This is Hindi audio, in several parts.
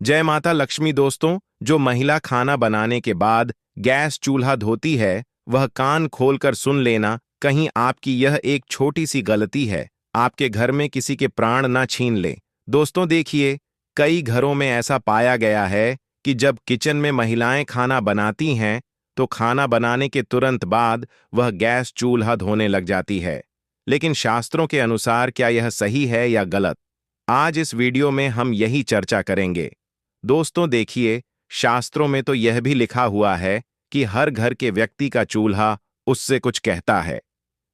जय माता लक्ष्मी। दोस्तों, जो महिला खाना बनाने के बाद गैस चूल्हा धोती है, वह कान खोलकर सुन लेना, कहीं आपकी यह एक छोटी सी गलती है आपके घर में किसी के प्राण ना छीन ले। दोस्तों देखिए, कई घरों में ऐसा पाया गया है कि जब किचन में महिलाएं खाना बनाती हैं, तो खाना बनाने के तुरंत बाद वह गैस चूल्हा धोने लग जाती है। लेकिन शास्त्रों के अनुसार क्या यह सही है या गलत? आज इस वीडियो में हम यही चर्चा करेंगे। दोस्तों देखिए, शास्त्रों में तो यह भी लिखा हुआ है कि हर घर के व्यक्ति का चूल्हा उससे कुछ कहता है।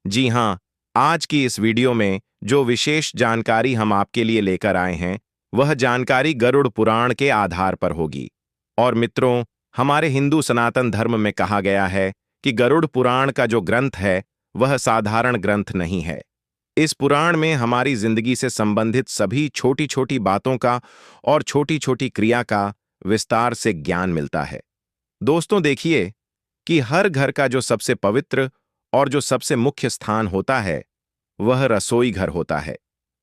जी हाँ, आज की इस वीडियो में जो विशेष जानकारी हम आपके लिए लेकर आए हैं, वह जानकारी गरुड़ पुराण के आधार पर होगी। और मित्रों, हमारे हिंदू सनातन धर्म में कहा गया है कि गरुड़ पुराण का जो ग्रंथ है, वह साधारण ग्रंथ नहीं है। इस पुराण में हमारी जिंदगी से संबंधित सभी छोटी छोटी बातों का और छोटी छोटी क्रिया का विस्तार से ज्ञान मिलता है। दोस्तों देखिए कि हर घर का जो सबसे पवित्र और जो सबसे मुख्य स्थान होता है, वह रसोई घर होता है।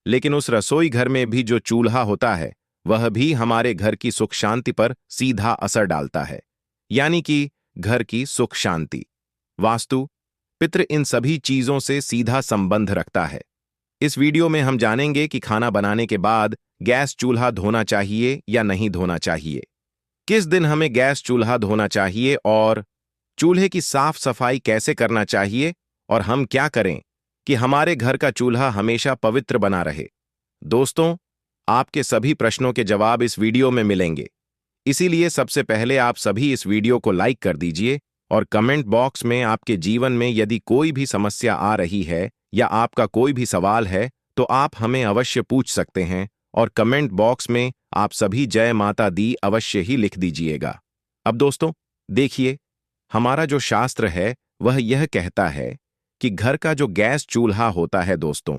लेकिन उस रसोई घर में भी जो चूल्हा होता है, वह भी हमारे घर की सुख शांति पर सीधा असर डालता है। यानी कि घर की सुख शांति, वास्तु, पितृ, इन सभी चीजों से सीधा संबंध रखता है। इस वीडियो में हम जानेंगे कि खाना बनाने के बाद गैस चूल्हा धोना चाहिए या नहीं धोना चाहिए, किस दिन हमें गैस चूल्हा धोना चाहिए और चूल्हे की साफ सफाई कैसे करना चाहिए, और हम क्या करें कि हमारे घर का चूल्हा हमेशा पवित्र बना रहे। दोस्तों, आपके सभी प्रश्नों के जवाब इस वीडियो में मिलेंगे। इसीलिए सबसे पहले आप सभी इस वीडियो को लाइक कर दीजिए और कमेंट बॉक्स में आपके जीवन में यदि कोई भी समस्या आ रही है या आपका कोई भी सवाल है, तो आप हमें अवश्य पूछ सकते हैं। और कमेंट बॉक्स में आप सभी जय माता दी अवश्य ही लिख दीजिएगा। अब दोस्तों देखिए, हमारा जो शास्त्र है वह यह कहता है कि घर का जो गैस चूल्हा होता है दोस्तों,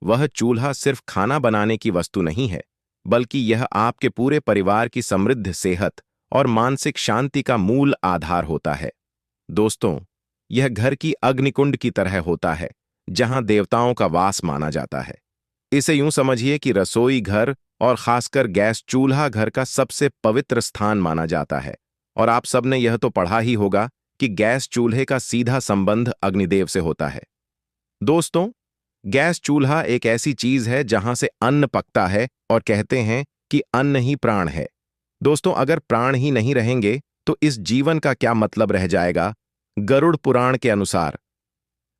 वह चूल्हा सिर्फ खाना बनाने की वस्तु नहीं है, बल्कि यह आपके पूरे परिवार की समृद्ध सेहत और मानसिक शांति का मूल आधार होता है। दोस्तों, यह घर की अग्निकुंड की तरह होता है, जहां देवताओं का वास माना जाता है। इसे यूं समझिए कि रसोई घर और खासकर गैस चूल्हा घर का सबसे पवित्र स्थान माना जाता है। और आप सबने यह तो पढ़ा ही होगा कि गैस चूल्हे का सीधा संबंध अग्निदेव से होता है। दोस्तों, गैस चूल्हा एक ऐसी चीज है जहां से अन्न पकता है, और कहते हैं कि अन्न ही प्राण है। दोस्तों, अगर प्राण ही नहीं रहेंगे तो इस जीवन का क्या मतलब रह जाएगा? गरुड़ पुराण के अनुसार,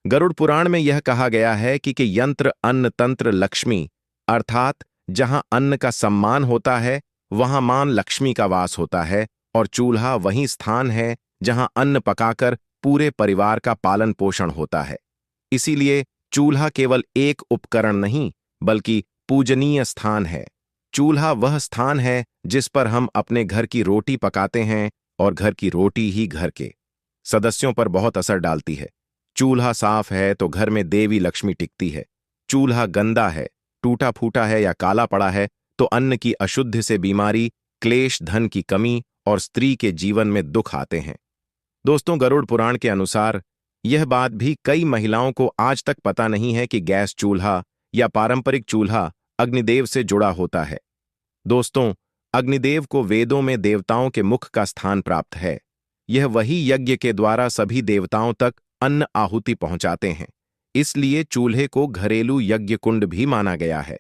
गरुड़ पुराण में यह कहा गया है कि यंत्र अन्न तंत्र लक्ष्मी, अर्थात जहां अन्न का सम्मान होता है, वहां मां लक्ष्मी का वास होता है। और चूल्हा वही स्थान है जहां अन्न पकाकर पूरे परिवार का पालन पोषण होता है। इसीलिए चूल्हा केवल एक उपकरण नहीं, बल्कि पूजनीय स्थान है। चूल्हा वह स्थान है जिस पर हम अपने घर की रोटी पकाते हैं, और घर की रोटी ही घर के सदस्यों पर बहुत असर डालती है। चूल्हा साफ है तो घर में देवी लक्ष्मी टिकती है। चूल्हा गंदा है, टूटा फूटा है या काला पड़ा है, तो अन्न की अशुद्धि से बीमारी, क्लेश, धन की कमी और स्त्री के जीवन में दुख आते हैं। दोस्तों, गरुड़ पुराण के अनुसार यह बात भी कई महिलाओं को आज तक पता नहीं है कि गैस चूल्हा या पारंपरिक चूल्हा अग्निदेव से जुड़ा होता है। दोस्तों, अग्निदेव को वेदों में देवताओं के मुख का स्थान प्राप्त है। यह वही यज्ञ के द्वारा सभी देवताओं तक अन्न आहुति पहुंचाते हैं। इसलिए चूल्हे को घरेलू यज्ञ कुंड भी माना गया है।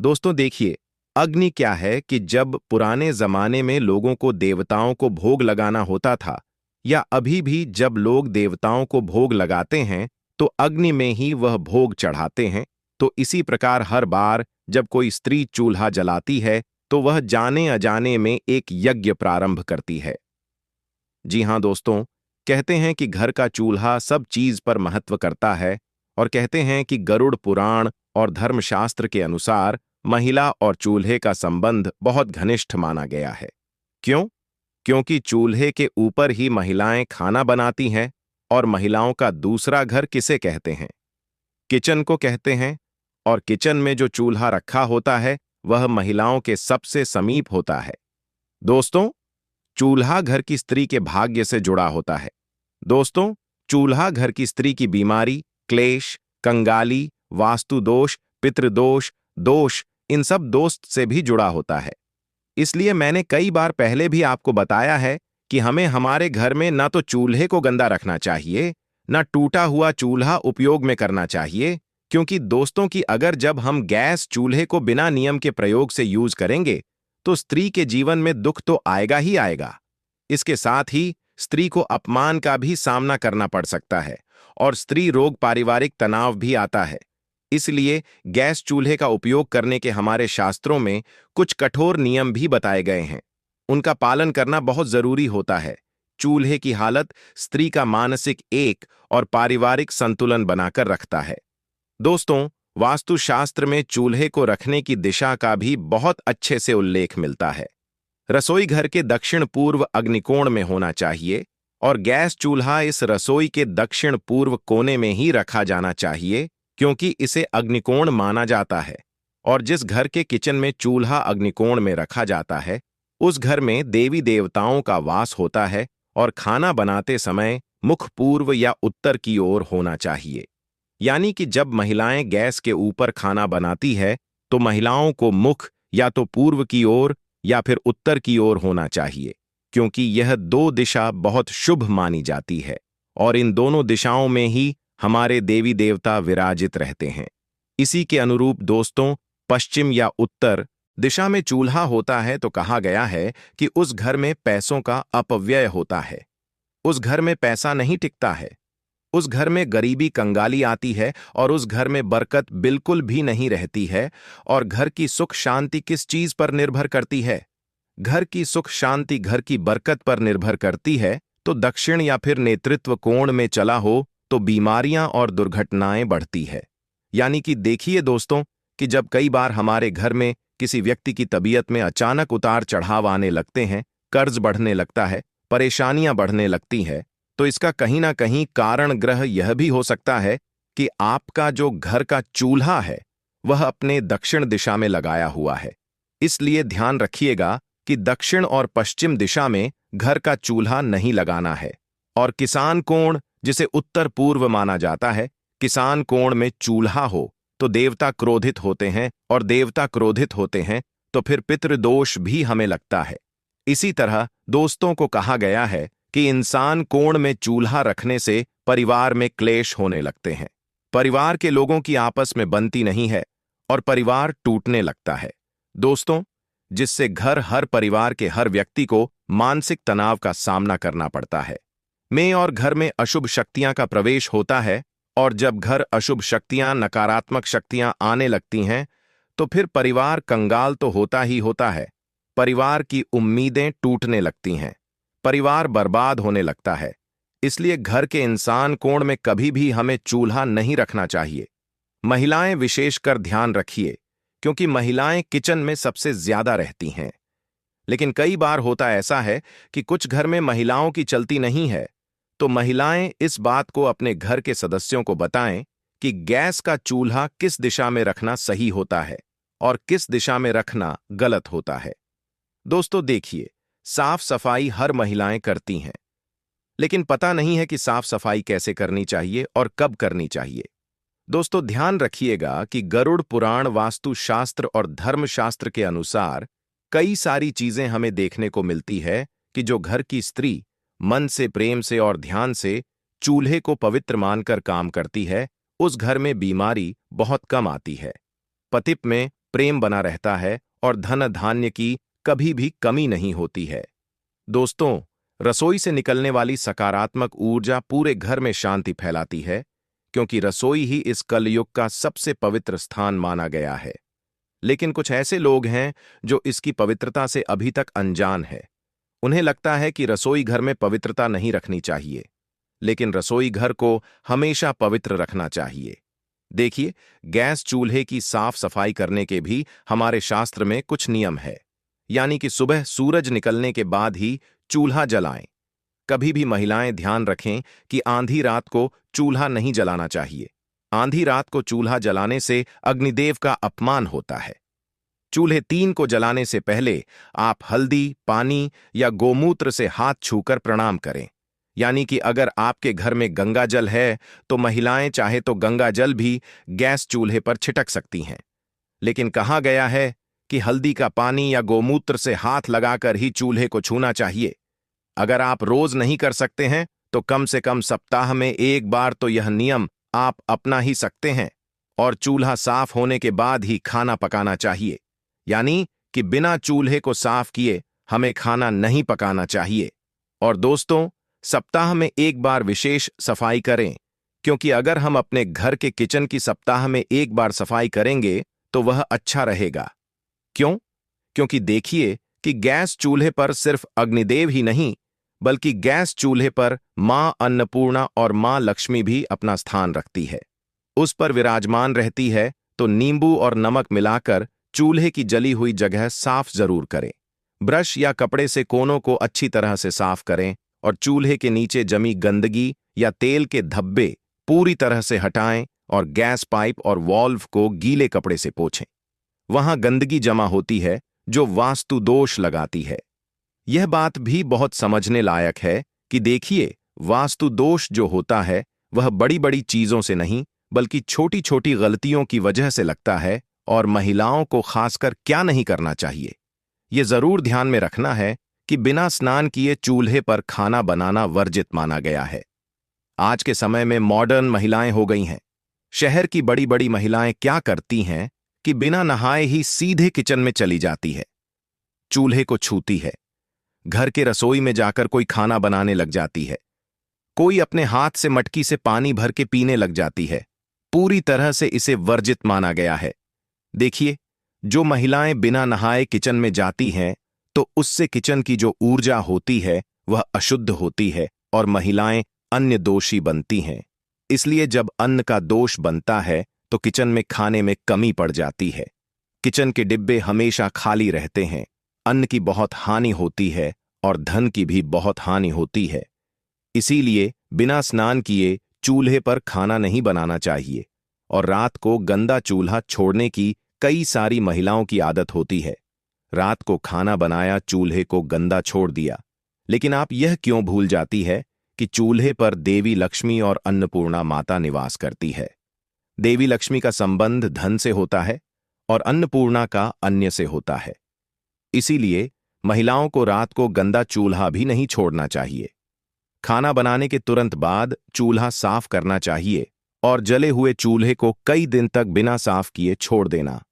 दोस्तों देखिए, अग्नि क्या है कि जब पुराने जमाने में लोगों को देवताओं को भोग लगाना होता था, या अभी भी जब लोग देवताओं को भोग लगाते हैं, तो अग्नि में ही वह भोग चढ़ाते हैं। तो इसी प्रकार हर बार जब कोई स्त्री चूल्हा जलाती है, तो वह जाने अजाने में एक यज्ञ प्रारंभ करती है। जी हाँ दोस्तों, कहते हैं कि घर का चूल्हा सब चीज पर महत्व करता है। और कहते हैं कि गरुड़ पुराण और धर्मशास्त्र के अनुसार महिला और चूल्हे का संबंध बहुत घनिष्ठ माना गया है। क्यों? क्योंकि चूल्हे के ऊपर ही महिलाएं खाना बनाती हैं। और महिलाओं का दूसरा घर किसे कहते हैं? किचन को कहते हैं। और किचन में जो चूल्हा रखा होता है, वह महिलाओं के सबसे समीप होता है। दोस्तों, चूल्हा घर की स्त्री के भाग्य से जुड़ा होता है। दोस्तों, चूल्हा घर की स्त्री की बीमारी, क्लेश, कंगाली, वास्तु दोष, पितृदोष, दोष, इन सब दोस्त से भी जुड़ा होता है। इसलिए मैंने कई बार पहले भी आपको बताया है कि हमें हमारे घर में ना तो चूल्हे को गंदा रखना चाहिए, ना टूटा हुआ चूल्हा उपयोग में करना चाहिए, क्योंकि दोस्तों की अगर जब हम गैस चूल्हे को बिना नियम के प्रयोग से यूज करेंगे तो स्त्री के जीवन में दुख तो आएगा ही आएगा। इसके साथ ही स्त्री को अपमान का भी सामना करना पड़ सकता है और स्त्री रोग पारिवारिक तनाव भी आता है। इसलिए गैस चूल्हे का उपयोग करने के हमारे शास्त्रों में कुछ कठोर नियम भी बताए गए हैं। उनका पालन करना बहुत जरूरी होता है। चूल्हे की हालत स्त्री का मानसिक एक और पारिवारिक संतुलन बनाकर रखता है। दोस्तों, वास्तुशास्त्र में चूल्हे को रखने की दिशा का भी बहुत अच्छे से उल्लेख मिलता है। रसोई घर के दक्षिण पूर्व अग्निकोण में होना चाहिए और गैस चूल्हा इस रसोई के दक्षिण पूर्व कोने में ही रखा जाना चाहिए, क्योंकि इसे अग्निकोण माना जाता है। और जिस घर के किचन में चूल्हा अग्निकोण में रखा जाता है उस घर में देवी देवताओं का वास होता है और खाना बनाते समय मुख पूर्व या उत्तर की ओर होना चाहिए। यानी कि जब महिलाएं गैस के ऊपर खाना बनाती है तो महिलाओं को मुख या तो पूर्व की ओर या फिर उत्तर की ओर होना चाहिए, क्योंकि यह दो दिशा बहुत शुभ मानी जाती है और इन दोनों दिशाओं में ही हमारे देवी देवता विराजित रहते हैं। इसी के अनुरूप दोस्तों, पश्चिम या उत्तर दिशा में चूल्हा होता है तो कहा गया है कि उस घर में पैसों का अपव्यय होता है। उस घर में पैसा नहीं टिकता है। उस घर में गरीबी कंगाली आती है और उस घर में बरकत बिल्कुल भी नहीं रहती है। और घर की सुख शांति किस चीज पर निर्भर करती है? घर की सुख शांति घर की बरकत पर निर्भर करती है। तो दक्षिण या फिर नेतृत्व कोण में चला हो तो बीमारियां और दुर्घटनाएं बढ़ती है। यानी कि देखिए दोस्तों कि जब कई बार हमारे घर में किसी व्यक्ति की तबीयत में अचानक उतार चढ़ाव आने लगते हैं, कर्ज बढ़ने लगता है, परेशानियां बढ़ने लगती है, तो इसका कहीं ना कहीं कारण ग्रह यह भी हो सकता है कि आपका जो घर का चूल्हा है वह अपने दक्षिण दिशा में लगाया हुआ है। इसलिए ध्यान रखिएगा कि दक्षिण और पश्चिम दिशा में घर का चूल्हा नहीं लगाना है। और किसान कोण, जिसे उत्तर पूर्व माना जाता है, किसान कोण में चूल्हा हो तो देवता क्रोधित होते हैं और देवता क्रोधित होते हैं तो फिर पितृदोष भी हमें लगता है। इसी तरह दोस्तों को कहा गया है कि इंसान कोण में चूल्हा रखने से परिवार में क्लेश होने लगते हैं, परिवार के लोगों की आपस में बनती नहीं है और परिवार टूटने लगता है दोस्तों, जिससे हर परिवार के हर व्यक्ति को मानसिक तनाव का सामना करना पड़ता है। में और घर में अशुभ शक्तियां का प्रवेश होता है और जब घर अशुभ शक्तियां, नकारात्मक शक्तियां आने लगती हैं तो फिर परिवार कंगाल तो होता ही होता है। परिवार की उम्मीदें टूटने लगती हैं, परिवार बर्बाद होने लगता है। इसलिए घर के इंसान कोण में कभी भी हमें चूल्हा नहीं रखना चाहिए। महिलाएं विशेषकर ध्यान रखिए, क्योंकि महिलाएं किचन में सबसे ज्यादा रहती हैं। लेकिन कई बार होता ऐसा है कि कुछ घर में महिलाओं की चलती नहीं है, तो महिलाएं इस बात को अपने घर के सदस्यों को बताएं कि गैस का चूल्हा किस दिशा में रखना सही होता है और किस दिशा में रखना गलत होता है। दोस्तों देखिए, साफ सफाई हर महिलाएं करती हैं, लेकिन पता नहीं है कि साफ सफाई कैसे करनी चाहिए और कब करनी चाहिए। दोस्तों ध्यान रखिएगा कि गरुड़ पुराण, वास्तुशास्त्र और धर्मशास्त्र के अनुसार कई सारी चीजें हमें देखने को मिलती है कि जो घर की स्त्री मन से, प्रेम से और ध्यान से चूल्हे को पवित्र मानकर काम करती है, उस घर में बीमारी बहुत कम आती है, पति में प्रेम बना रहता है और धन धान्य की कभी भी कमी नहीं होती है। दोस्तों, रसोई से निकलने वाली सकारात्मक ऊर्जा पूरे घर में शांति फैलाती है, क्योंकि रसोई ही इस कलयुग का सबसे पवित्र स्थान माना गया है। लेकिन कुछ ऐसे लोग हैं जो इसकी पवित्रता से अभी तक अनजान है। उन्हें लगता है कि रसोई घर में पवित्रता नहीं रखनी चाहिए, लेकिन रसोई घर को हमेशा पवित्र रखना चाहिए। देखिए, गैस चूल्हे की साफ सफाई करने के भी हमारे शास्त्र में कुछ नियम है। यानी कि सुबह सूरज निकलने के बाद ही चूल्हा जलाएं। कभी भी महिलाएं ध्यान रखें कि आंधी रात को चूल्हा नहीं जलाना चाहिए। आंधी रात को चूल्हा जलाने से अग्निदेव का अपमान होता है। चूल्हे 3 को जलाने से पहले आप हल्दी, पानी या गोमूत्र से हाथ छूकर प्रणाम करें। यानी कि अगर आपके घर में गंगा जल है तो महिलाएं चाहे तो गंगा जल भी गैस चूल्हे पर छिटक सकती हैं। लेकिन कहा गया है कि हल्दी का पानी या गोमूत्र से हाथ लगाकर ही चूल्हे को छूना चाहिए। अगर आप रोज नहीं कर सकते हैं तो कम से कम सप्ताह में एक बार तो यह नियम आप अपना ही सकते हैं। और चूल्हा साफ होने के बाद ही खाना पकाना चाहिए, यानी कि बिना चूल्हे को साफ किए हमें खाना नहीं पकाना चाहिए। और दोस्तों, सप्ताह में एक बार विशेष सफाई करें, क्योंकि अगर हम अपने घर के किचन की सप्ताह में एक बार सफाई करेंगे तो वह अच्छा रहेगा। क्यों? क्योंकि देखिए कि गैस चूल्हे पर सिर्फ अग्निदेव ही नहीं, बल्कि गैस चूल्हे पर मां अन्नपूर्णा और मां लक्ष्मी भी अपना स्थान रखती है। उस पर विराजमान रहती है, तो नींबू और नमक मिलाकर चूल्हे की जली हुई जगह साफ जरूर करें। ब्रश या कपड़े से कोनों को अच्छी तरह से साफ करें और चूल्हे के नीचे जमी गंदगी या तेल के धब्बे पूरी तरह से हटाएं और गैस पाइप और वाल्व को गीले कपड़े से पोंछें। वहां गंदगी जमा होती है जो वास्तु दोष लगाती है। यह बात भी बहुत समझने लायक है कि देखिए, वास्तु दोष जो होता है वह बड़ी बड़ी चीजों से नहीं बल्कि छोटी छोटी गलतियों की वजह से लगता है। और महिलाओं को खासकर क्या नहीं करना चाहिए, ये जरूर ध्यान में रखना है कि बिना स्नान किए चूल्हे पर खाना बनाना वर्जित माना गया है। आज के समय में मॉडर्न महिलाएं हो गई हैं। शहर की बड़ी बड़ी महिलाएं क्या करती हैं कि बिना नहाए ही सीधे किचन में चली जाती है, चूल्हे को छूती है, घर के रसोई में जाकर कोई खाना बनाने लग जाती है, कोई अपने हाथ से मटकी से पानी भर के पीने लग जाती है। पूरी तरह से इसे वर्जित माना गया है। देखिए, जो महिलाएं बिना नहाए किचन में जाती हैं तो उससे किचन की जो ऊर्जा होती है वह अशुद्ध होती है और महिलाएं अन्य दोषी बनती हैं। इसलिए जब अन्न का दोष बनता है तो किचन में खाने में कमी पड़ जाती है। किचन के डिब्बे हमेशा खाली रहते हैं, अन्न की बहुत हानि होती है और धन की भी बहुत हानि होती है। इसीलिए बिना स्नान किए चूल्हे पर खाना नहीं बनाना चाहिए। और रात को गंदा चूल्हा छोड़ने की कई सारी महिलाओं की आदत होती है। रात को खाना बनाया, चूल्हे को गंदा छोड़ दिया। लेकिन आप यह क्यों भूल जाती है कि चूल्हे पर देवी लक्ष्मी और अन्नपूर्णा माता निवास करती है। देवी लक्ष्मी का संबंध धन से होता है और अन्नपूर्णा का अन्न से होता है। इसीलिए महिलाओं को रात को गंदा चूल्हा भी नहीं छोड़ना चाहिए। खाना बनाने के तुरंत बाद चूल्हा साफ करना चाहिए और जले हुए चूल्हे को कई दिन तक बिना साफ किए छोड़ देना।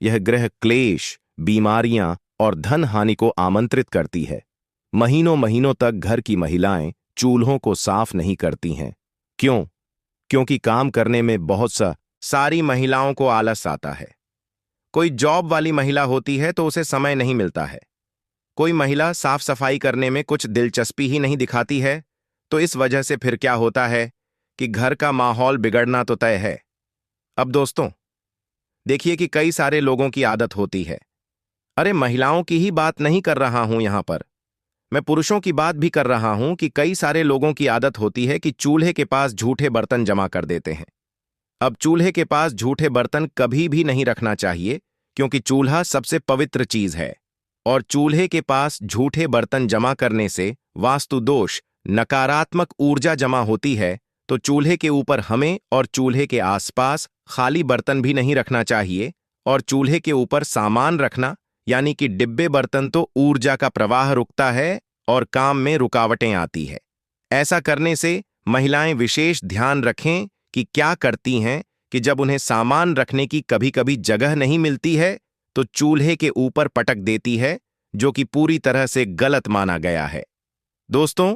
यह गृह क्लेश, बीमारियां और धन हानि को आमंत्रित करती है। महीनों महीनों तक घर की महिलाएं चूल्हों को साफ नहीं करती हैं। क्यों? क्योंकि काम करने में बहुत सारी महिलाओं को आलस आता है। कोई जॉब वाली महिला होती है तो उसे समय नहीं मिलता है। कोई महिला साफ सफाई करने में कुछ दिलचस्पी ही नहीं दिखाती है। तो इस वजह से फिर क्या होता है कि घर का माहौल बिगड़ना तो तय है। अब दोस्तों, देखिए कि कई सारे लोगों की आदत होती है, अरे महिलाओं की ही बात नहीं कर रहा हूं यहां पर, मैं पुरुषों की बात भी कर रहा हूं कि कई सारे लोगों की आदत होती है कि चूल्हे के पास झूठे बर्तन जमा कर देते हैं। अब चूल्हे के पास झूठे बर्तन कभी भी नहीं रखना चाहिए, क्योंकि चूल्हा सबसे पवित्र चीज है। और चूल्हे के पास झूठे बर्तन जमा करने से वास्तु दोष, नकारात्मक ऊर्जा जमा होती है। तो चूल्हे के ऊपर हमें और चूल्हे के आसपास खाली बर्तन भी नहीं रखना चाहिए। और चूल्हे के ऊपर सामान रखना, यानी कि डिब्बे बर्तन, तो ऊर्जा का प्रवाह रुकता है और काम में रुकावटें आती है। ऐसा करने से महिलाएं विशेष ध्यान रखें कि क्या करती हैं कि जब उन्हें सामान रखने की कभी कभी जगह नहीं मिलती है तो चूल्हे के ऊपर पटक देती है, जो कि पूरी तरह से गलत माना गया है। दोस्तों,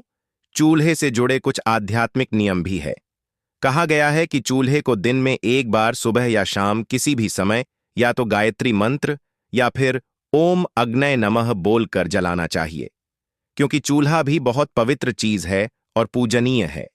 चूल्हे से जुड़े कुछ आध्यात्मिक नियम भी है। कहा गया है कि चूल्हे को दिन में एक बार सुबह या शाम किसी भी समय या तो गायत्री मंत्र या फिर ओम अग्नये नमः बोलकर जलाना चाहिए, क्योंकि चूल्हा भी बहुत पवित्र चीज है और पूजनीय है।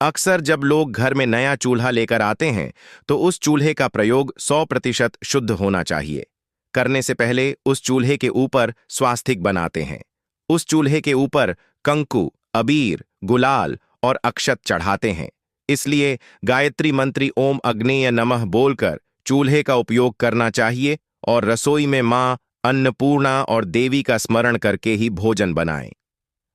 अक्सर जब लोग घर में नया चूल्हा लेकर आते हैं तो उस चूल्हे का प्रयोग 100% शुद्ध होना चाहिए। करने से पहले उस चूल्हे के ऊपर स्वास्तिक बनाते हैं। उस चूल्हे के ऊपर कंकु, अबीर, गुलाल और अक्षत चढ़ाते हैं। इसलिए गायत्री मंत्री ओम अग्नेय नमः बोलकर चूल्हे का उपयोग करना चाहिए और रसोई में मां अन्नपूर्णा और देवी का स्मरण करके ही भोजन बनाएं।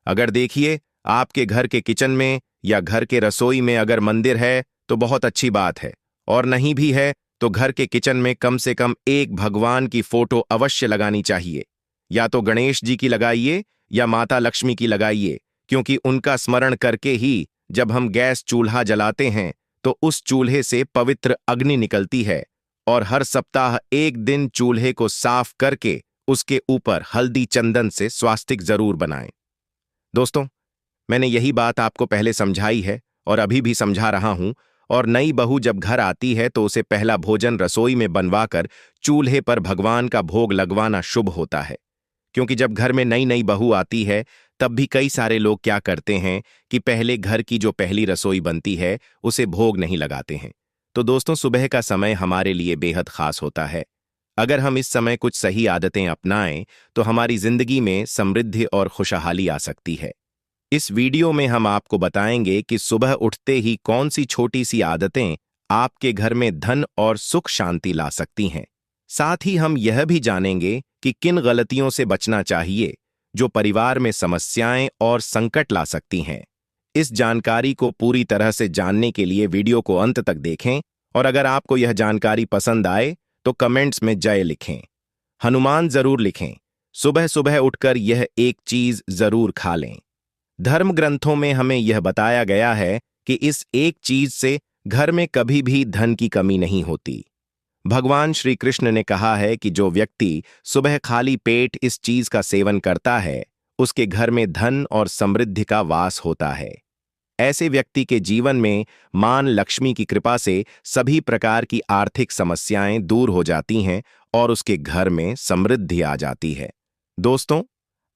अगर देखिए आपके घर के किचन में या घर के रसोई में अगर मंदिर है तो बहुत अच्छी बात है, और नहीं भी है तो घर के किचन में कम से कम एक भगवान की फोटो अवश्य लगानी चाहिए। या तो गणेश जी की लगाइए या माता लक्ष्मी की लगाइए, क्योंकि उनका स्मरण करके ही जब हम गैस चूल्हा जलाते हैं तो उस चूल्हे से पवित्र अग्नि निकलती है। और हर सप्ताह एक दिन चूल्हे को साफ करके उसके ऊपर हल्दी चंदन से स्वास्तिक जरूर बनाएं। दोस्तों, मैंने यही बात आपको पहले समझाई है और अभी भी समझा रहा हूं। और नई बहू जब घर आती है तो उसे पहला भोजन रसोई में बनवाकर चूल्हे पर भगवान का भोग लगवाना शुभ होता है। क्योंकि जब घर में नई नई बहू आती है तब भी कई सारे लोग क्या करते हैं कि पहले घर की जो पहली रसोई बनती है उसे भोग नहीं लगाते हैं। तो दोस्तों, सुबह का समय हमारे लिए बेहद खास होता है। अगर हम इस समय कुछ सही आदतें अपनाएं तो हमारी जिंदगी में समृद्धि और खुशहाली आ सकती है। इस वीडियो में हम आपको बताएंगे कि सुबह उठते ही कौन सी छोटी सी आदतें आपके घर में धन और सुख शांति ला सकती हैं। साथ ही हम यह भी जानेंगे कि किन गलतियों से बचना चाहिए जो परिवार में समस्याएं और संकट ला सकती हैं। इस जानकारी को पूरी तरह से जानने के लिए वीडियो को अंत तक देखें। और अगर आपको यह जानकारी पसंद आए तो कमेंट्स में जय लिखें, हनुमान जरूर लिखें। सुबह सुबह उठकर यह एक चीज जरूर खा लें। धर्म ग्रंथों में हमें यह बताया गया है कि इस एक चीज से घर में कभी भी धन की कमी नहीं होती। भगवान श्री कृष्ण ने कहा है कि जो व्यक्ति सुबह खाली पेट इस चीज का सेवन करता है उसके घर में धन और समृद्धि का वास होता है। ऐसे व्यक्ति के जीवन में मां लक्ष्मी की कृपा से सभी प्रकार की आर्थिक समस्याएं दूर हो जाती हैं और उसके घर में समृद्धि आ जाती है। दोस्तों,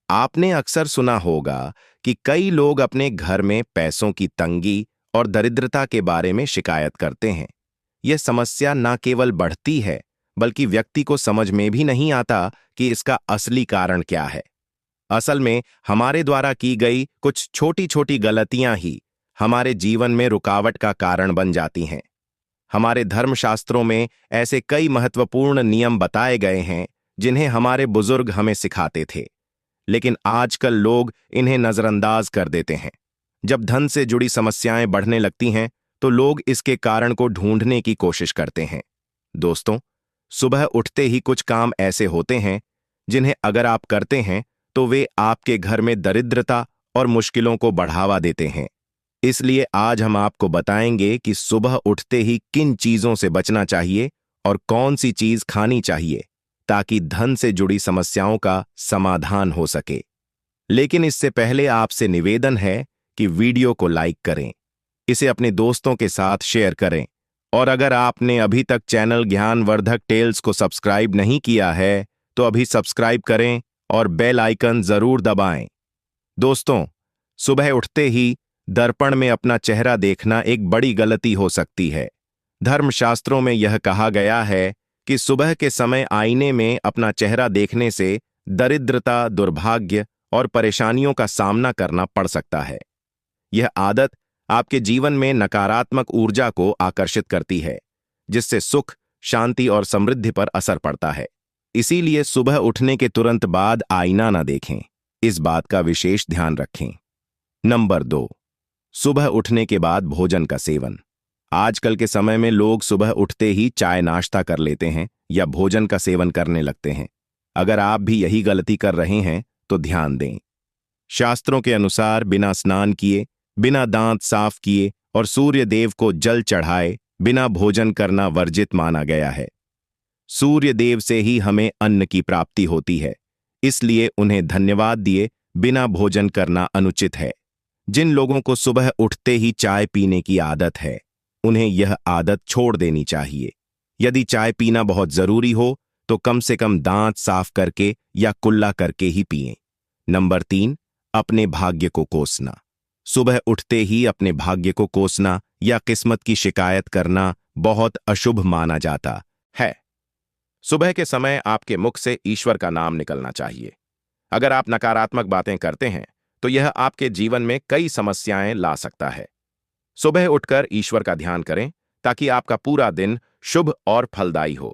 आपने अक्सर सुना होगा कि कई लोग अपने घर में पैसों की तंगी और दरिद्रता के बारे में शिकायत करते हैं। यह समस्या न केवल बढ़ती है बल्कि व्यक्ति को समझ में भी नहीं आता कि इसका असली कारण क्या है। असल में हमारे द्वारा की गई कुछ छोटी छोटी गलतियां ही हमारे जीवन में रुकावट का कारण बन जाती हैं। हमारे धर्मशास्त्रों में ऐसे कई महत्वपूर्ण नियम बताए गए हैं जिन्हें हमारे बुजुर्ग हमें सिखाते थे, लेकिन आजकल लोग इन्हें नजरअंदाज कर देते हैं। जब धन से जुड़ी समस्याएं बढ़ने लगती हैं तो लोग इसके कारण को ढूंढने की कोशिश करते हैं। दोस्तों, सुबह उठते ही कुछ काम ऐसे होते हैं जिन्हें अगर आप करते हैं तो वे आपके घर में दरिद्रता और मुश्किलों को बढ़ावा देते हैं। इसलिए आज हम आपको बताएंगे कि सुबह उठते ही किन चीजों से बचना चाहिए और कौन सी चीज खानी चाहिए ताकि धन से जुड़ी समस्याओं का समाधान हो सके। लेकिन इससे पहले आपसे निवेदन है कि वीडियो को लाइक करें, इसे अपने दोस्तों के साथ शेयर करें और अगर आपने अभी तक चैनल ज्ञानवर्धक टेल्स को सब्सक्राइब नहीं किया है तो अभी सब्सक्राइब करें और बेल आइकन जरूर दबाएं। दोस्तों, सुबह उठते ही दर्पण में अपना चेहरा देखना एक बड़ी गलती हो सकती है। धर्मशास्त्रों में यह कहा गया है कि सुबह के समय आईने में अपना चेहरा देखने से दरिद्रता, दुर्भाग्य और परेशानियों का सामना करना पड़ सकता है। यह आदत आपके जीवन में नकारात्मक ऊर्जा को आकर्षित करती है, जिससे सुख, शांति और समृद्धि पर असर पड़ता है। इसीलिए सुबह उठने के तुरंत बाद आईना न देखें, इस बात का विशेष ध्यान रखें। नंबर 2, सुबह उठने के बाद भोजन का सेवन। आजकल के समय में लोग सुबह उठते ही चाय नाश्ता कर लेते हैं या भोजन का सेवन करने लगते हैं। अगर आप भी यही गलती कर रहे हैं तो ध्यान दें। शास्त्रों के अनुसार बिना स्नान किए, बिना दांत साफ किए और सूर्य देव को जल चढ़ाए बिना भोजन करना वर्जित माना गया है। सूर्य देव से ही हमें अन्न की प्राप्ति होती है, इसलिए उन्हें धन्यवाद दिए बिना भोजन करना अनुचित है। जिन लोगों को सुबह उठते ही चाय पीने की आदत है उन्हें यह आदत छोड़ देनी चाहिए। यदि चाय पीना बहुत जरूरी हो तो कम से कम दांत साफ करके या कुल्ला करके ही पिएं। नंबर 3, अपने भाग्य को कोसना। सुबह उठते ही अपने भाग्य को कोसना या किस्मत की शिकायत करना बहुत अशुभ माना जाता है। सुबह के समय आपके मुख से ईश्वर का नाम निकलना चाहिए। अगर आप नकारात्मक बातें करते हैं तो यह आपके जीवन में कई समस्याएं ला सकता है। सुबह उठकर ईश्वर का ध्यान करें ताकि आपका पूरा दिन शुभ और फलदायी हो।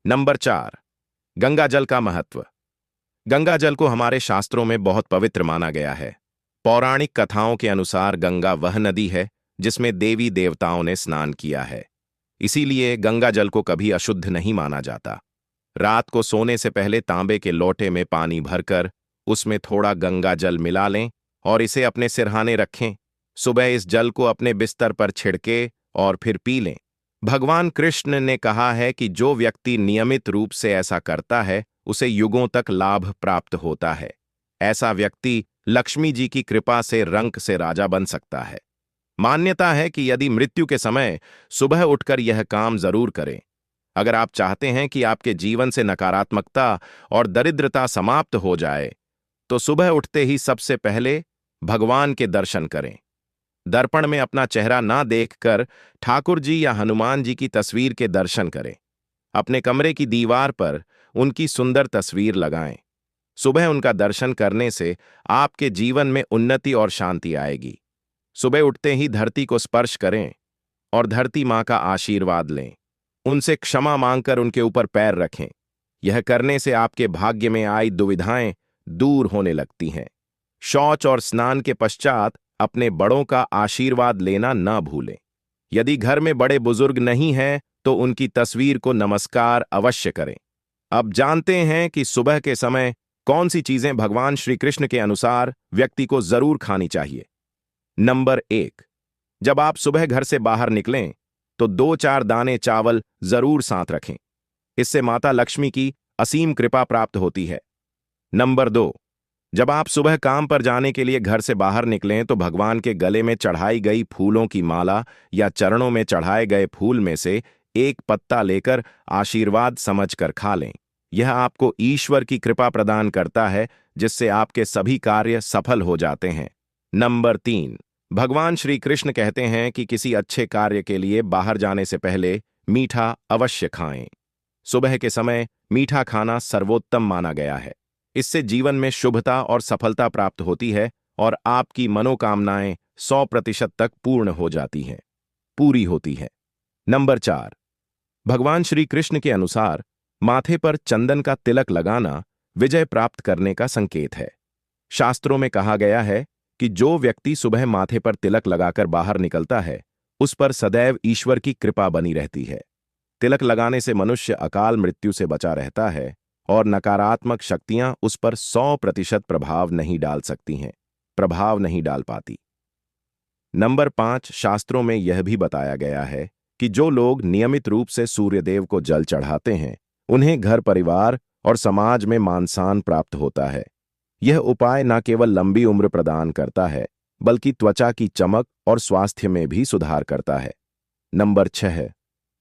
नंबर 4, गंगा जल का महत्व। गंगा जल को हमारे शास्त्रों में बहुत पवित्र माना गया है। पौराणिक कथाओं के अनुसार गंगा वह नदी है जिसमें देवी देवताओं ने स्नान किया है। इसीलिए गंगा जल को कभी अशुद्ध नहीं माना जाता। रात को सोने से पहले तांबे के लोटे में पानी भरकर उसमें थोड़ा गंगा जल मिला लें और इसे अपने सिरहाने रखें। सुबह इस जल को अपने बिस्तर पर छिड़के और फिर पी लें। भगवान कृष्ण ने कहा है कि जो व्यक्ति नियमित रूप से ऐसा करता है उसे युगों तक लाभ प्राप्त होता है। ऐसा व्यक्ति लक्ष्मी जी की कृपा से रंक से राजा बन सकता है। मान्यता है कि यदि मृत्यु के समय सुबह उठकर यह काम जरूर करें। अगर आप चाहते हैं कि आपके जीवन से नकारात्मकता और दरिद्रता समाप्त हो जाए, तो सुबह उठते ही सबसे पहले भगवान के दर्शन करें। दर्पण में अपना चेहरा ना देखकर ठाकुर जी या हनुमान जी की तस्वीर के दर्शन करें। अपने कमरे की दीवार पर उनकी सुंदर तस्वीर लगाएं। सुबह उनका दर्शन करने से आपके जीवन में उन्नति और शांति आएगी। सुबह उठते ही धरती को स्पर्श करें और धरती मां का आशीर्वाद लें। उनसे क्षमा मांगकर उनके ऊपर पैर रखें। यह करने से आपके भाग्य में आई दुविधाएं दूर होने लगती हैं। शौच और स्नान के पश्चात अपने बड़ों का आशीर्वाद लेना न भूलें। यदि घर में बड़े बुजुर्ग नहीं हैं तो उनकी तस्वीर को नमस्कार अवश्य करें। अब जानते हैं कि सुबह के समय कौन सी चीजें भगवान श्री कृष्ण के अनुसार व्यक्ति को जरूर खानी चाहिए। नंबर 1, जब आप सुबह घर से बाहर निकलें तो 2-4 दाने चावल जरूर साथ रखें। इससे माता लक्ष्मी की असीम कृपा प्राप्त होती है। नंबर 2, जब आप सुबह काम पर जाने के लिए घर से बाहर निकलें तो भगवान के गले में चढ़ाई गई फूलों की माला या चरणों में चढ़ाए गए फूल में से एक पत्ता लेकर आशीर्वाद समझकर खा लें। यह आपको ईश्वर की कृपा प्रदान करता है, जिससे आपके सभी कार्य सफल हो जाते हैं। नंबर 3, भगवान श्री कृष्ण कहते हैं कि किसी अच्छे कार्य के लिए बाहर जाने से पहले मीठा अवश्य खाएं। सुबह के समय मीठा खाना सर्वोत्तम माना गया है। इससे जीवन में शुभता और सफलता प्राप्त होती है और आपकी मनोकामनाएं 100% तक पूर्ण हो जाती हैं, पूरी होती है। नंबर 4, भगवान श्री कृष्ण के अनुसार माथे पर चंदन का तिलक लगाना विजय प्राप्त करने का संकेत है। शास्त्रों में कहा गया है कि जो व्यक्ति सुबह माथे पर तिलक लगाकर बाहर निकलता है उस पर सदैव ईश्वर की कृपा बनी रहती है। तिलक लगाने से मनुष्य अकाल मृत्यु से बचा रहता है और नकारात्मक शक्तियां उस पर 100% प्रभाव नहीं डाल पाती। नंबर 5, शास्त्रों में यह भी बताया गया है कि जो लोग नियमित रूप से सूर्यदेव को जल चढ़ाते हैं उन्हें घर परिवार और समाज में मान सम्मान प्राप्त होता है। यह उपाय न केवल लंबी उम्र प्रदान करता है बल्कि त्वचा की चमक और स्वास्थ्य में भी सुधार करता है। नंबर 6,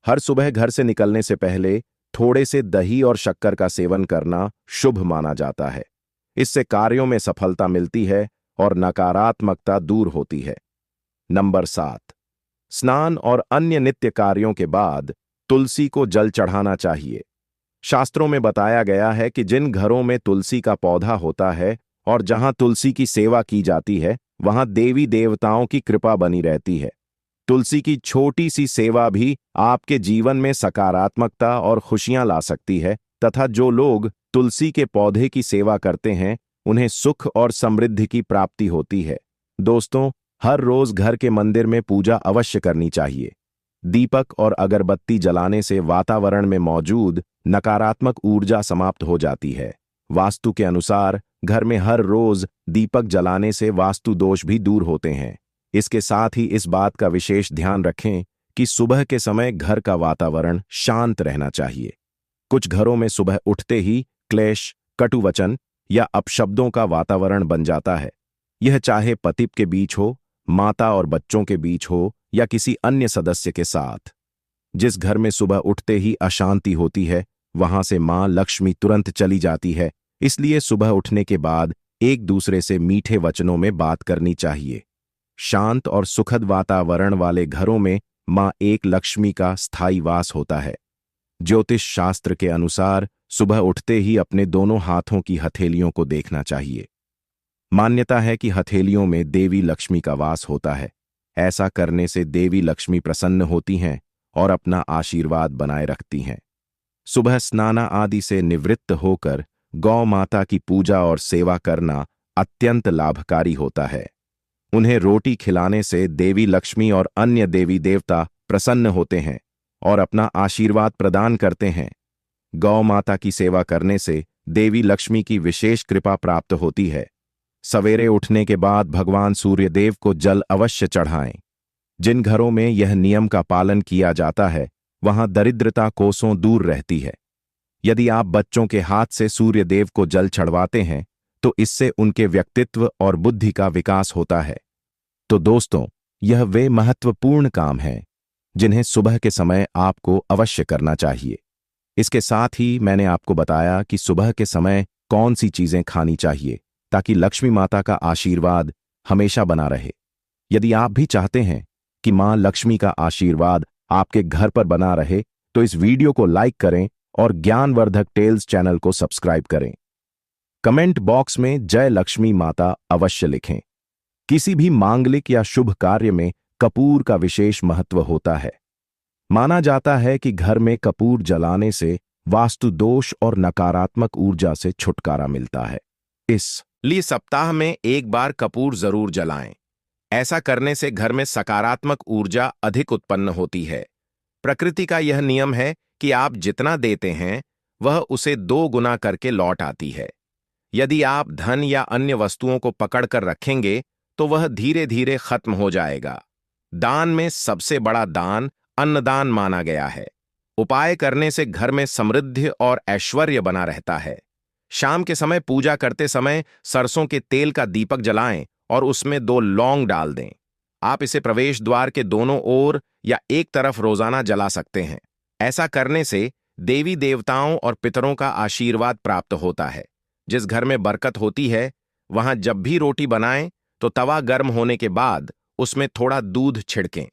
हर सुबह घर से निकलने से पहले थोड़े से दही और शक्कर का सेवन करना शुभ माना जाता है। इससे कार्यों में सफलता मिलती है और नकारात्मकता दूर होती है। नंबर 7, स्नान और अन्य नित्य कार्यों के बाद तुलसी को जल चढ़ाना चाहिए। शास्त्रों में बताया गया है कि जिन घरों में तुलसी का पौधा होता है और जहां तुलसी की सेवा की जाती है वहां देवी देवताओं की कृपा बनी रहती है। तुलसी की छोटी सी सेवा भी आपके जीवन में सकारात्मकता और खुशियां ला सकती है तथा जो लोग तुलसी के पौधे की सेवा करते हैं उन्हें सुख और समृद्धि की प्राप्ति होती है। दोस्तों, हर रोज घर के मंदिर में पूजा अवश्य करनी चाहिए। दीपक और अगरबत्ती जलाने से वातावरण में मौजूद नकारात्मक ऊर्जा समाप्त हो जाती है। वास्तु के अनुसार घर में हर रोज दीपक जलाने से वास्तु दोष भी दूर होते हैं। इसके साथ ही इस बात का विशेष ध्यान रखें कि सुबह के समय घर का वातावरण शांत रहना चाहिए। कुछ घरों में सुबह उठते ही क्लेश, कटु वचन या अपशब्दों का वातावरण बन जाता है। यह चाहे पति के बीच हो, माता और बच्चों के बीच हो या किसी अन्य सदस्य के साथ। जिस घर में सुबह उठते ही अशांति होती है वहां से मां लक्ष्मी तुरंत चली जाती है। इसलिए सुबह उठने के बाद एक दूसरे से मीठे वचनों में बात करनी चाहिए। शांत और सुखद वातावरण वाले घरों में मां एक लक्ष्मी का स्थायी वास होता है। ज्योतिष शास्त्र के अनुसार सुबह उठते ही अपने दोनों हाथों की हथेलियों को देखना चाहिए। मान्यता है कि हथेलियों में देवी लक्ष्मी का वास होता है। ऐसा करने से देवी लक्ष्मी प्रसन्न होती हैं और अपना आशीर्वाद बनाए रखती हैं। सुबह स्नान आदि से निवृत्त होकर गौ माता की पूजा और सेवा करना अत्यंत लाभकारी होता है। उन्हें रोटी खिलाने से देवी लक्ष्मी और अन्य देवी देवता प्रसन्न होते हैं और अपना आशीर्वाद प्रदान करते हैं। गौ माता की सेवा करने से देवी लक्ष्मी की विशेष कृपा प्राप्त होती है। सवेरे उठने के बाद भगवान सूर्यदेव को जल अवश्य चढ़ाएं। जिन घरों में यह नियम का पालन किया जाता है वहां दरिद्रता कोसों दूर रहती है। यदि आप बच्चों के हाथ से सूर्यदेव को जल चढ़वाते हैं तो इससे उनके व्यक्तित्व और बुद्धि का विकास होता है। तो दोस्तों, यह वे महत्वपूर्ण काम हैं जिन्हें सुबह के समय आपको अवश्य करना चाहिए। इसके साथ ही मैंने आपको बताया कि सुबह के समय कौन सी चीजें खानी चाहिए ताकि लक्ष्मी माता का आशीर्वाद हमेशा बना रहे। यदि आप भी चाहते हैं कि मां लक्ष्मी का आशीर्वाद आपके घर पर बना रहे तो इस वीडियो को लाइक करें और ज्ञानवर्धक टेल्स चैनल को सब्सक्राइब करें। कमेंट बॉक्स में जय लक्ष्मी माता अवश्य लिखें। किसी भी मांगलिक या शुभ कार्य में कपूर का विशेष महत्व होता है। माना जाता है कि घर में कपूर जलाने से वास्तु दोष और नकारात्मक ऊर्जा से छुटकारा मिलता है। इसलिए सप्ताह में एक बार कपूर जरूर जलाएं। ऐसा करने से घर में सकारात्मक ऊर्जा अधिक उत्पन्न होती है। प्रकृति का यह नियम है कि आप जितना देते हैं वह उसे 2 गुना करके लौट आती है। यदि आप धन या अन्य वस्तुओं को पकड़कर रखेंगे तो वह धीरे धीरे खत्म हो जाएगा। दान में सबसे बड़ा दान अन्नदान माना गया है। उपाय करने से घर में समृद्धि और ऐश्वर्य बना रहता है। शाम के समय पूजा करते समय सरसों के तेल का दीपक जलाएं और उसमें 2 लौंग डाल दें। आप इसे प्रवेश द्वार के दोनों ओर या एक तरफ रोजाना जला सकते हैं। ऐसा करने से देवी देवताओं और पितरों का आशीर्वाद प्राप्त होता है। जिस घर में बरकत होती है वहां जब भी रोटी बनाएं तो तवा गर्म होने के बाद उसमें थोड़ा दूध छिड़कें।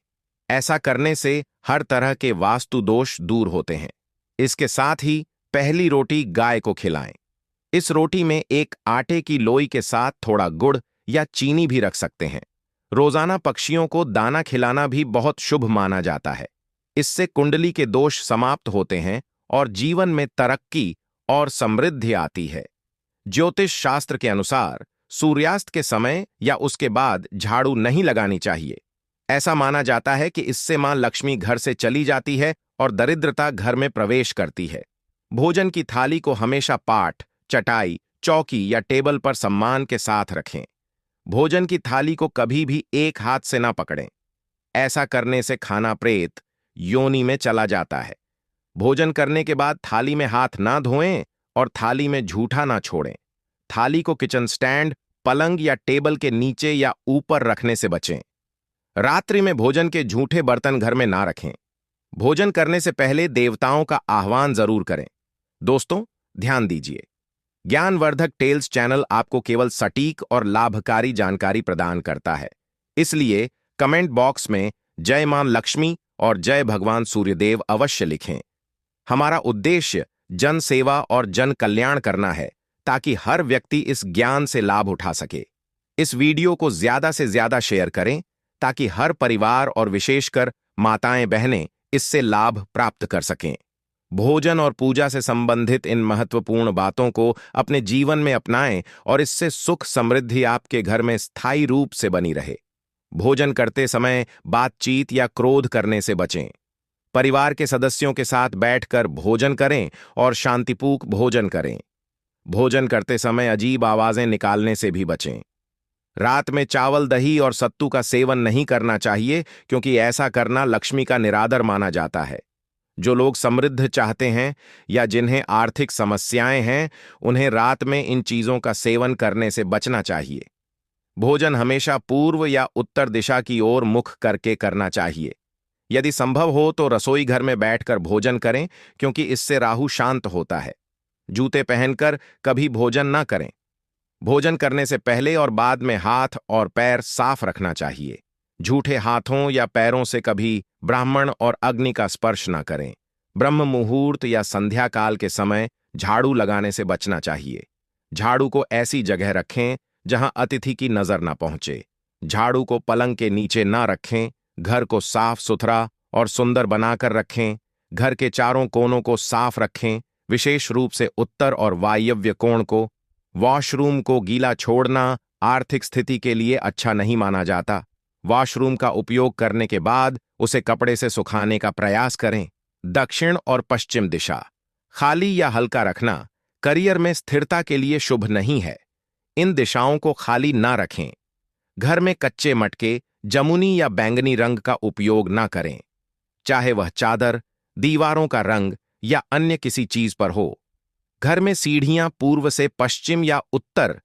ऐसा करने से हर तरह के वास्तु दोष दूर होते हैं। इसके साथ ही पहली रोटी गाय को खिलाएं। इस रोटी में एक आटे की लोई के साथ थोड़ा गुड़ या चीनी भी रख सकते हैं। रोजाना पक्षियों को दाना खिलाना भी बहुत शुभ माना जाता है। इससे कुंडली के दोष समाप्त होते हैं और जीवन में तरक्की और समृद्धि आती है। ज्योतिष शास्त्र के अनुसार सूर्यास्त के समय या उसके बाद झाड़ू नहीं लगानी चाहिए। ऐसा माना जाता है कि इससे मां लक्ष्मी घर से चली जाती है और दरिद्रता घर में प्रवेश करती है। भोजन की थाली को हमेशा पाट, चटाई, चौकी या टेबल पर सम्मान के साथ रखें। भोजन की थाली को कभी भी एक हाथ से ना पकड़ें। ऐसा करने से खाना प्रेत योनि में चला जाता है। भोजन करने के बाद थाली में हाथ ना धोएं और थाली में झूठा ना छोड़ें। थाली को किचन स्टैंड, पलंग या टेबल के नीचे या ऊपर रखने से बचें। रात्रि में भोजन के झूठे बर्तन घर में ना रखें। भोजन करने से पहले देवताओं का आह्वान जरूर करें। दोस्तों, ध्यान दीजिए, ज्ञानवर्धक टेल्स चैनल आपको केवल सटीक और लाभकारी जानकारी प्रदान करता है। इसलिए कमेंट बॉक्स में जय मां लक्ष्मी और जय भगवान सूर्यदेव अवश्य लिखें। हमारा उद्देश्य जन सेवा और जन कल्याण करना है ताकि हर व्यक्ति इस ज्ञान से लाभ उठा सके। इस वीडियो को ज्यादा से ज्यादा शेयर करें ताकि हर परिवार और विशेषकर माताएं बहनें इससे लाभ प्राप्त कर सकें। भोजन और पूजा से संबंधित इन महत्वपूर्ण बातों को अपने जीवन में अपनाएं और इससे सुख समृद्धि आपके घर में स्थायी रूप से बनी रहे। भोजन करते समय बातचीत या क्रोध करने से बचें। परिवार के सदस्यों के साथ बैठकर भोजन करें और शांतिपूर्वक भोजन करें। भोजन करते समय अजीब आवाजें निकालने से भी बचें। रात में चावल, दही और सत्तू का सेवन नहीं करना चाहिए क्योंकि ऐसा करना लक्ष्मी का निरादर माना जाता है। जो लोग समृद्ध चाहते हैं या जिन्हें आर्थिक समस्याएं हैं उन्हें रात में इन चीजों का सेवन करने से बचना चाहिए। भोजन हमेशा पूर्व या उत्तर दिशा की ओर मुख करके करना चाहिए। यदि संभव हो तो रसोई घर में बैठकर भोजन करें क्योंकि इससे राहु शांत होता है। जूते पहनकर कभी भोजन ना करें। भोजन करने से पहले और बाद में हाथ और पैर साफ रखना चाहिए। झूठे हाथों या पैरों से कभी ब्राह्मण और अग्नि का स्पर्श न करें। ब्रह्म मुहूर्त या संध्या काल के समय झाड़ू लगाने से बचना चाहिए। झाड़ू को ऐसी जगह रखें जहां अतिथि की नजर न पहुंचे। झाड़ू को पलंग के नीचे न रखें। घर को साफ सुथरा और सुंदर बनाकर रखें। घर के चारों कोनों को साफ रखें, विशेष रूप से उत्तर और वायव्य कोण को। वॉशरूम को गीला छोड़ना आर्थिक स्थिति के लिए अच्छा नहीं माना जाता। वॉशरूम का उपयोग करने के बाद उसे कपड़े से सुखाने का प्रयास करें। दक्षिण और पश्चिम दिशा खाली या हल्का रखना करियर में स्थिरता के लिए शुभ नहीं है। इन दिशाओं को खाली ना रखें। घर में कच्चे मटके, जमुनी या बैंगनी रंग का उपयोग ना करें, चाहे वह चादर, दीवारों का रंग या अन्य किसी चीज पर हो। घर में सीढ़ियां पूर्व से पश्चिम या उत्तर